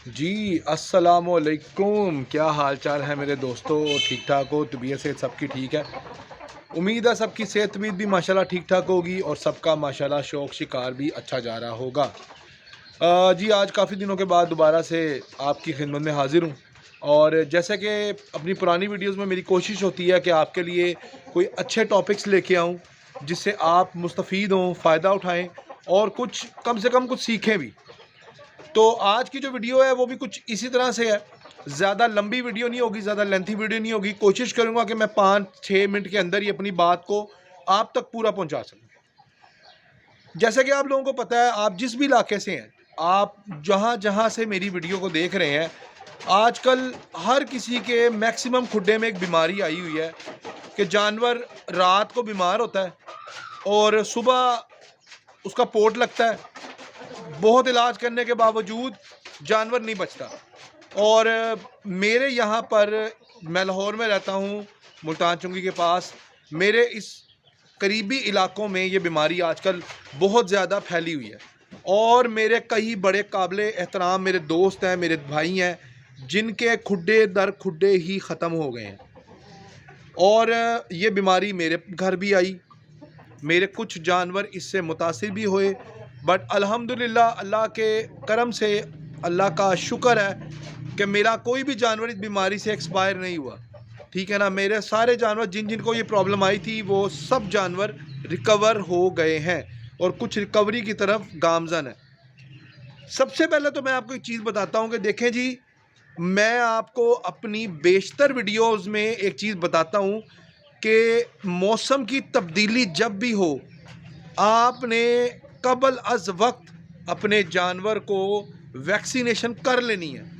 जी, अस्सलामुअलैकुम। क्या हाल चाल है मेरे दोस्तों? ठीक ठाक हो? तबीयत सेहत सबकी ठीक है? उम्मीद है सबकी सेहत तबीयत भी माशाल्लाह ठीक ठाक होगी और सबका माशाल्लाह शौक शिकार भी अच्छा जा रहा होगा। जी, आज काफ़ी दिनों के बाद दोबारा से आपकी खिदमत में हाज़िर हूँ। और जैसे कि अपनी पुरानी वीडियोज़ में मेरी कोशिश होती है कि आपके लिए कोई अच्छे टॉपिक्स लेके आऊँ, जिससे आप मुस्तफ़ीद हों, फ़ायदा उठाएँ और कुछ कम से कम कुछ सीखें भी। तो आज की जो वीडियो है वो भी कुछ इसी तरह से है। ज़्यादा लंबी वीडियो नहीं होगी, ज़्यादा लेंथी वीडियो नहीं होगी। कोशिश करूँगा कि मैं 5-6 मिनट के अंदर ही अपनी बात को आप तक पूरा पहुँचा सकूँ। जैसे कि आप लोगों को पता है, आप जिस भी इलाके से हैं, आप जहाँ-जहाँ से मेरी वीडियो को देख रहे हैं, आजकल हर किसी के मैक्सिमम खुड्डे में एक बीमारी आई हुई है कि जानवर रात को बीमार होता है और सुबह उसका पोट लगता है। बहुत इलाज करने के बावजूद जानवर नहीं बचता। और मेरे यहाँ पर, मैं लाहौर में रहता हूँ, मुल्तान चुंगी के पास। मेरे इस करीबी इलाकों में ये बीमारी आजकल बहुत ज़्यादा फैली हुई है और मेरे कई बड़े काबिले एहतराम मेरे दोस्त हैं, मेरे भाई हैं, जिनके खुड्डे दर खुड्डे ही ख़त्म हो गए हैं। और ये बीमारी मेरे घर भी आई। मेरे कुछ जानवर इससे मुतासिर भी हुए, बट अल्हम्दुलिल्लाह अल्लाह के करम से, अल्लाह का शुक्र है कि मेरा कोई भी जानवर इस बीमारी से एक्सपायर नहीं हुआ। ठीक है ना? मेरे सारे जानवर जिन जिनको ये प्रॉब्लम आई थी वो सब जानवर रिकवर हो गए हैं और कुछ रिकवरी की तरफ गामजन है। सबसे पहले तो मैं आपको एक चीज़ बताता हूँ कि देखें जी, मैं आपको अपनी बेशतर वीडियोज़ में एक चीज़ बताता हूँ कि मौसम की तब्दीली जब भी हो, आपने कबल अज़ वक्त अपने जानवर को वैक्सीनेशन कर लेनी है।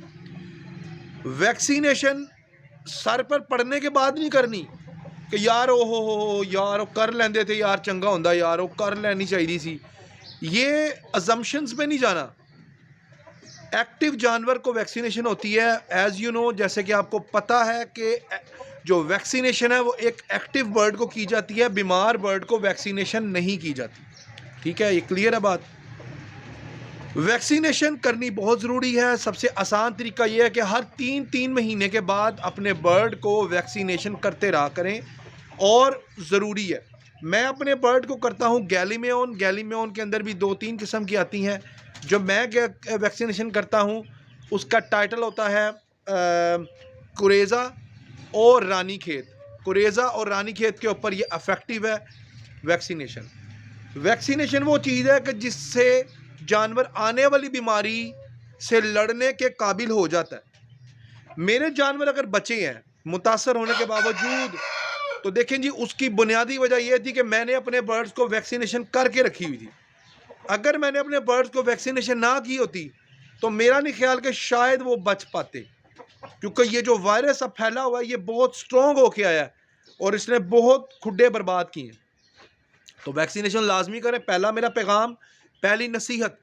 वैक्सीनेशन सर पर पड़ने के बाद नहीं करनी कि यार ओ हो यार वो कर लेंदे थे यार, चंगा होंदा यार, वो कर लेनी चाहिए सी। ये अजम्पशंस पे नहीं जाना। एक्टिव जानवर को वैक्सीनेशन होती है, एज़ यू नो, जैसे कि आपको पता है कि जो वैक्सीनेशन है वो एक एक्टिव बर्ड को की जाती है, बीमार बर्ड को वैक्सीनेशन नहीं की जाती। ठीक है, ये क्लियर है बात? वैक्सीनेशन करनी बहुत ज़रूरी है। सबसे आसान तरीका ये है कि हर 3-3 महीने के बाद अपने बर्ड को वैक्सीनेशन करते रहा करें और ज़रूरी है। मैं अपने बर्ड को करता हूँ गैलीमेओन। गैलीमेओन के अंदर भी 2-3 किस्म की आती हैं। जो मैं वैक्सीनेशन करता हूँ उसका टाइटल होता है कुरेज़ा और रानीखेत। कुरेज़ा और रानीखेत के ऊपर ये इफ़ेक्टिव है वैक्सीनेशन। वैक्सीनेशन वो चीज़ है कि जिससे जानवर आने वाली बीमारी से लड़ने के काबिल हो जाता है। मेरे जानवर अगर बचे हैं मुतासर होने के बावजूद, तो देखें जी, उसकी बुनियादी वजह यह थी कि मैंने अपने बर्ड्स को वैक्सीनेशन करके रखी हुई थी। अगर मैंने अपने बर्ड्स को वैक्सीनेशन ना की होती तो मेरा नहीं ख्याल कि शायद वो बच पाते, क्योंकि ये जो वायरस अब फैला हुआ है ये बहुत स्ट्रॉन्ग होके आया है और इसने बहुत खुड्डे बर्बाद किए हैं। तो वैक्सीनेशन लाजमी करें, पहला मेरा पैगाम, पहली नसीहत।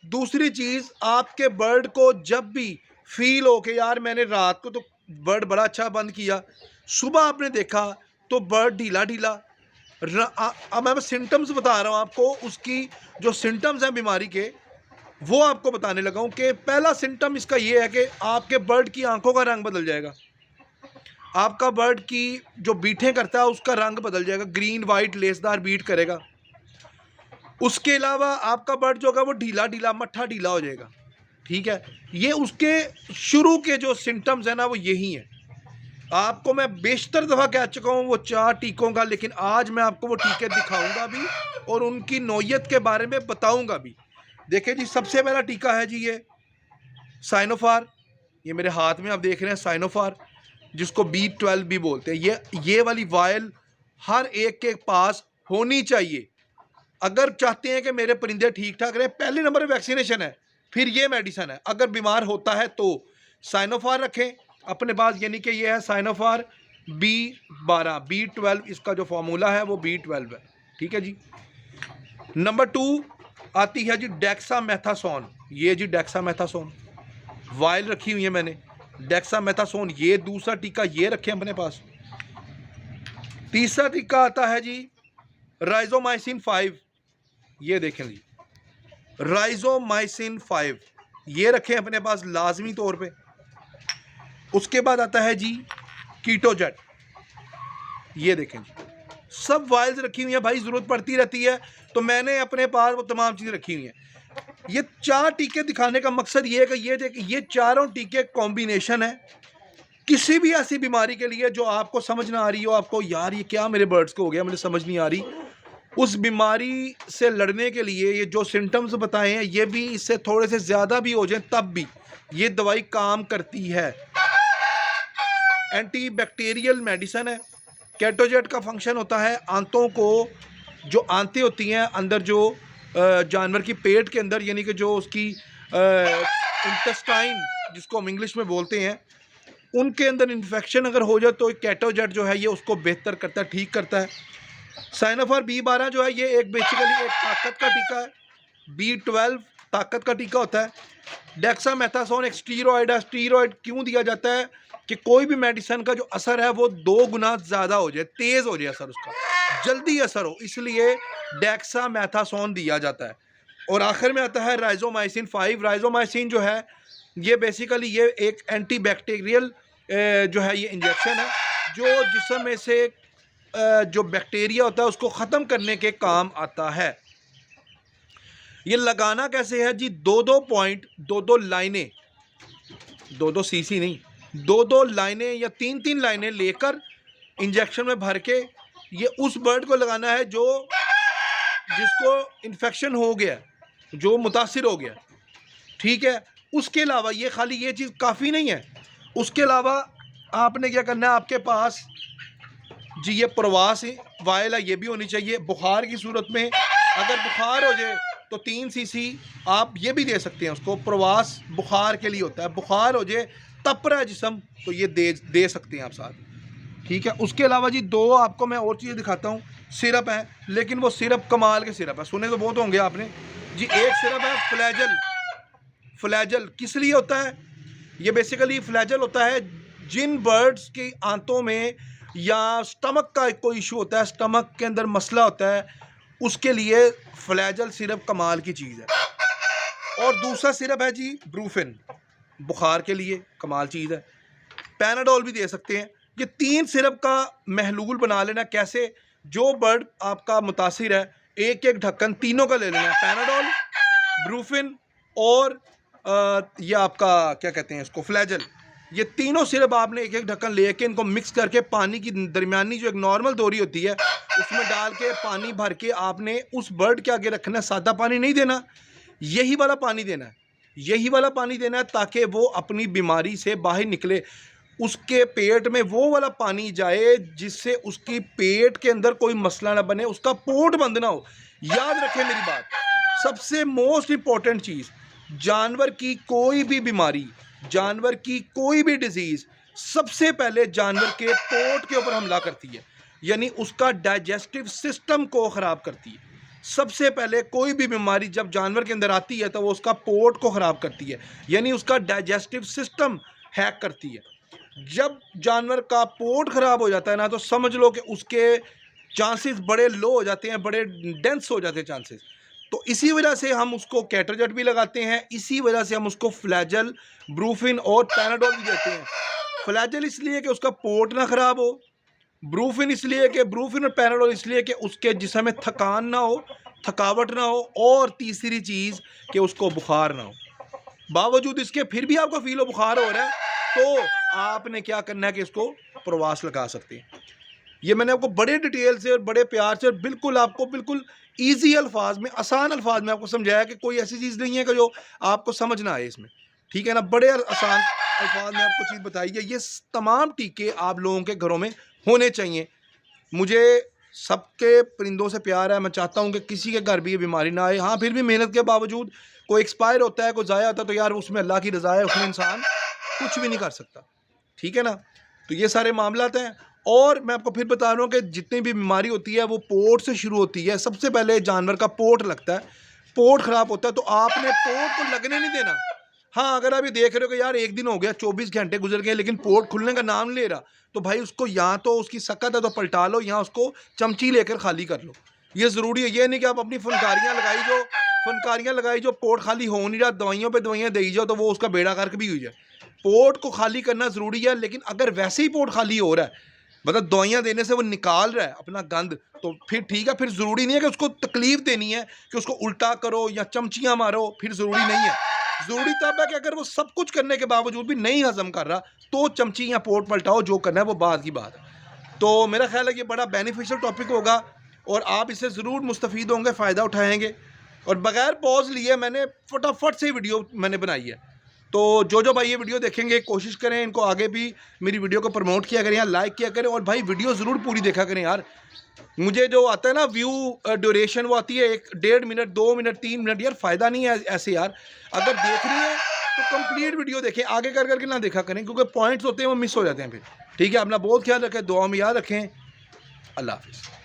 दूसरी चीज़, आपके बर्ड को जब भी फील हो कि यार मैंने रात को तो बर्ड बड़ा अच्छा बंद किया, सुबह आपने देखा तो बर्ड ढीला ढीला, अब मैं सिम्टम्स बता रहा हूँ आपको, उसकी जो सिम्टम्स हैं बीमारी के, वो आपको बताने लगा हूँ कि पहला सिम्टम इसका ये है कि आपके बर्ड की आंखों का रंग बदल जाएगा। आपका बर्ड की जो बीटें करता है उसका रंग बदल जाएगा, ग्रीन वाइट लेसदार बीट करेगा। उसके अलावा आपका बर्ड जो होगा वो ढीला ढीला, मट्ठा ढीला हो जाएगा। ठीक है, ये उसके शुरू के जो सिम्टम्स हैं ना वो यही हैं। आपको मैं बेशतर दफ़ा कह चुका हूँ वो 4 टीकों का, लेकिन आज मैं आपको वो टीके दिखाऊंगा भी और उनकी नौयत के बारे में बताऊंगा भी। देखिए जी, सबसे पहला टीका है जी ये साइनोफार। ये मेरे हाथ में आप देख रहे हैं साइनोफार, जिसको B12 भी बोलते हैं। ये वाली वायल हर एक के पास होनी चाहिए अगर चाहते हैं कि मेरे परिंदे ठीक ठाक रहे। पहले नंबर पे वैक्सीनेशन है, फिर ये मेडिसन है। अगर बीमार होता है तो साइनोफार रखें अपने पास, यानी कि ये है साइनोफार B12। B12 इसका जो फार्मूला है वो B12 है। ठीक है जी। नंबर 2 आती है जी डेक्सामेथासोन। ये जी डेक्सामेथासोन वायल रखी हुई है मैंने, डेक्सामेथासोन। ये दूसरा टीका ये रखें अपने पास। तीसरा टीका आता है जी राइजोमाइसिन 5। ये देखें जी, राइजोमाइसिन 5 ये रखें अपने पास लाजमी तौर पे। उसके बाद आता है जी कीटोजेट, ये देखें जी सब वाइल्स रखी हुई हैं भाई, ज़रूरत पड़ती रहती है तो मैंने अपने पास वो तमाम चीज़ें रखी हुई हैं। ये 4 टीके दिखाने का मकसद ये है कि ये देख, ये चारों टीके कॉम्बिनेशन है किसी भी ऐसी बीमारी के लिए जो आपको समझ ना आ रही हो, आपको यार ये क्या मेरे बर्ड्स को हो गया, मुझे समझ नहीं आ रही, उस बीमारी से लड़ने के लिए ये जो सिम्टम्स बताए हैं ये भी इससे थोड़े से ज़्यादा भी हो जाए तब भी ये दवाई काम करती है। एंटी बैक्टीरियल मेडिसन है। केटोजेट का फंक्शन होता है आंतों को, जो आंतें होती हैं अंदर जो जानवर की पेट के अंदर, यानी कि जो उसकी इंटेस्टाइन जिसको हम इंग्लिश में बोलते हैं, उनके अंदर इन्फेक्शन अगर हो जाए तो केटोजेट जो है ये उसको बेहतर करता है, ठीक करता है। साइनोफार B12 जो है ये एक बेसिकली एक ताकत का टीका है। B12 ताकत का टीका होता है। डेक्सामेथासोन एक स्टीरॉयड है। स्टीरॉयड क्यों दिया जाता है कि कोई भी मेडिसिन का जो असर है वो 2 गुना ज़्यादा हो जाए, तेज़ हो जाए असर, उसका जल्दी असर हो, इसलिए डेक्सामेथासोन दिया जाता है। और आखिर में आता है राइजोमाइसिन 5। राइजोमाइसिन जो है ये बेसिकली ये एक एंटी बैक्टीरियल जो है ये इंजेक्शन है जो जिस्म में से जो बैक्टीरिया होता है उसको ख़त्म करने के काम आता है। ये लगाना कैसे है जी, 2-2 पॉइंट, 2-2 लाइनें, 2-2 सीसी नहीं, 2-2 लाइनें या 3-3 लाइनें लेकर इंजेक्शन में भर के ये उस बर्ड को लगाना है जो जिसको इन्फेक्शन हो गया, जो मुतासिर हो गया, ठीक है। उसके अलावा ये खाली ये चीज़ काफ़ी नहीं है, उसके अलावा आपने क्या करना है, आपके पास जी ये प्रवास वायल है, ये भी होनी चाहिए। बुखार की सूरत में अगर बुखार हो जाए तो 3 सीसी आप ये भी दे सकते हैं उसको, प्रवास बुखार के लिए होता है। बुखार हो जाए, तप रहा है जिस्म, तो ये दे सकते हैं आप साथ, ठीक है। उसके अलावा जी 2 आपको मैं और चीज़ें दिखाता हूँ। सिरप है, लेकिन वो सिरप कमाल के सिरप है, सुने तो बहुत होंगे आपने जी। एक सिरप है फ्लैजल। फ्लैजल किस लिए होता है, ये बेसिकली फ्लैजल होता है जिन बर्ड्स की आंतों में या स्टमक का कोई इशू होता है, स्टमक के अंदर मसला होता है, उसके लिए फ्लैजल सिरप कमाल की चीज़ है। और दूसरा सिरप है जी ब्रूफिन, बुखार के लिए कमाल चीज़ है। पैनाडोल भी दे सकते हैं। ये 3 सिरप का महलूल बना लेना। कैसे, जो बर्ड आपका मुतासिर है एक एक ढक्कन तीनों का ले लेना, पैनाडोल, ब्रूफिन और ये आपका क्या कहते हैं इसको, फ्लैजल। ये तीनों सिरप आपने एक एक ढक्कन लेके इनको मिक्स करके पानी की दरमियानी जो एक नॉर्मल दोरी होती है उसमें डाल के पानी भर के आपने उस बर्ड के आगे रखना है। सादा पानी नहीं देना, यही वाला पानी देना है, यही वाला पानी देना है ताकि वो अपनी बीमारी से बाहर निकले। उसके पेट में वो वाला पानी जाए जिससे उसकी पेट के अंदर कोई मसला ना बने, उसका पोट बंद ना हो। याद रखें मेरी बात, सबसे मोस्ट इंपॉर्टेंट चीज़, जानवर की कोई भी बीमारी, जानवर की कोई भी डिजीज़ सबसे पहले जानवर के पोट के ऊपर हमला करती है, यानी उसका डाइजेस्टिव सिस्टम को ख़राब करती है। सबसे पहले कोई भी बीमारी जब जानवर के अंदर आती है तो वो उसका पोट को ख़राब करती है, यानी उसका डाइजेस्टिव सिस्टम हैक करती है। जब जानवर का पोट ख़राब हो जाता है ना, तो समझ लो कि उसके चांसेस बड़े लो हो जाते हैं, बड़े डेंस हो जाते हैं चांसेस। तो इसी वजह से हम उसको केटोजेट भी लगाते हैं, इसी वजह से हम उसको फ्लैजल, ब्रूफिन और पैनाडोल भी देते हैं। फ्लैजल इसलिए कि उसका पोट ना ख़राब हो, ब्रूफिन इसलिए कि ब्रूफिन और पैनाडोल इसलिए कि उसके जिस्म में थकान ना हो, थकावट ना हो, और तीसरी चीज़ कि उसको बुखार ना हो। बावजूद इसके फिर भी आपको फील हो बुखार हो रहा है तो आपने क्या करना है कि इसको प्रवास लगा सकते हैं। ये मैंने आपको बड़े डिटेल से और बड़े प्यार से और बिल्कुल आपको बिल्कुल ईजी अल्फाज में, आसान अल्फाज में आपको समझाया कि कोई ऐसी चीज़ नहीं है कि जो आपको समझ ना आए इसमें, ठीक है ना। बड़े आसान अल्फाज में आपको चीज़ बताई है। ये तमाम टीके आप लोगों के घरों में होने चाहिए। मुझे सबके परिंदों से प्यार है, मैं चाहता हूँ कि किसी के घर भी ये बीमारी ना आए। हाँ, फिर भी मेहनत के बावजूद कोई एक्सपायर होता है, कोई ज़ाया होता है, तो यार उसमें अल्लाह की रज़ा है, उसमें इंसान कुछ भी नहीं कर सकता, ठीक है ना। तो ये सारे मामलात हैं। और मैं आपको फिर बता रहा हूँ कि जितनी भी बीमारी होती है वो पोट से शुरू होती है। सबसे पहले जानवर का पोट लगता है, पोट ख़राब होता है तो आपने पोट को लगने नहीं देना। हाँ, अगर आप ये देख रहे हो कि यार एक दिन हो गया, 24 घंटे गुजर गए लेकिन पोट खुलने का नाम नहीं ले रहा, तो भाई उसको या तो उसकी सकत है तो पलटा लो, या उसको चमची लेकर खाली कर लो। ये ज़रूरी है। ये नहीं कि आप अपनी फनकारियाँ लगाई जो फनकारियाँ लगाई जो पोर्ट खाली हो नहीं रहा, दवाइयों पे दवाइयाँ दे जाओ तो वो उसका बेड़ा गर्क भी हुई जाए। पोर्ट को खाली करना ज़रूरी है, लेकिन अगर वैसे ही पोर्ट खाली हो रहा है, मतलब दवाइयाँ देने से वो निकाल रहा है अपना गंद, तो फिर ठीक है, फिर ज़रूरी नहीं है कि उसको तकलीफ़ देनी है कि उसको उल्टा करो या चमचियाँ मारो, फिर ज़रूरी नहीं है। ज़रूरी तब है कि अगर वो सब कुछ करने के बावजूद भी नहीं हज़म कर रहा, तो चमची या पोर्ट पलटाओ, जो करना है वो बाद की बात है। तो मेरा ख़्याल है ये बड़ा बेनिफिशियल टॉपिक होगा और आप इससे ज़रूर मुस्तफ़ीद होंगे, फ़ायदा उठाएँगे। और बग़ैर पॉज़ लिए मैंने फटाफट से वीडियो मैंने बनाई है। तो जो भाई ये वीडियो देखेंगे, कोशिश करें इनको आगे भी मेरी वीडियो को प्रमोट किया करें या लाइक किया करें, और भाई वीडियो ज़रूर पूरी देखा करें यार। मुझे जो आता है ना व्यू ड्यूरेशन, वो आती है 1 डेढ़ मिनट, 2 मिनट, 3 मिनट, यार फ़ायदा नहीं है ऐसे यार। अगर देखनी है तो कंप्लीट वीडियो देखें, आगे कर करके ना देखा करें, क्योंकि पॉइंट्स होते हैं वो मिस हो जाते हैं फिर। ठीक है, अपना बहुत ख्याल रखें, दुआ में याद रखें। अल्लाह हाफ़िज़।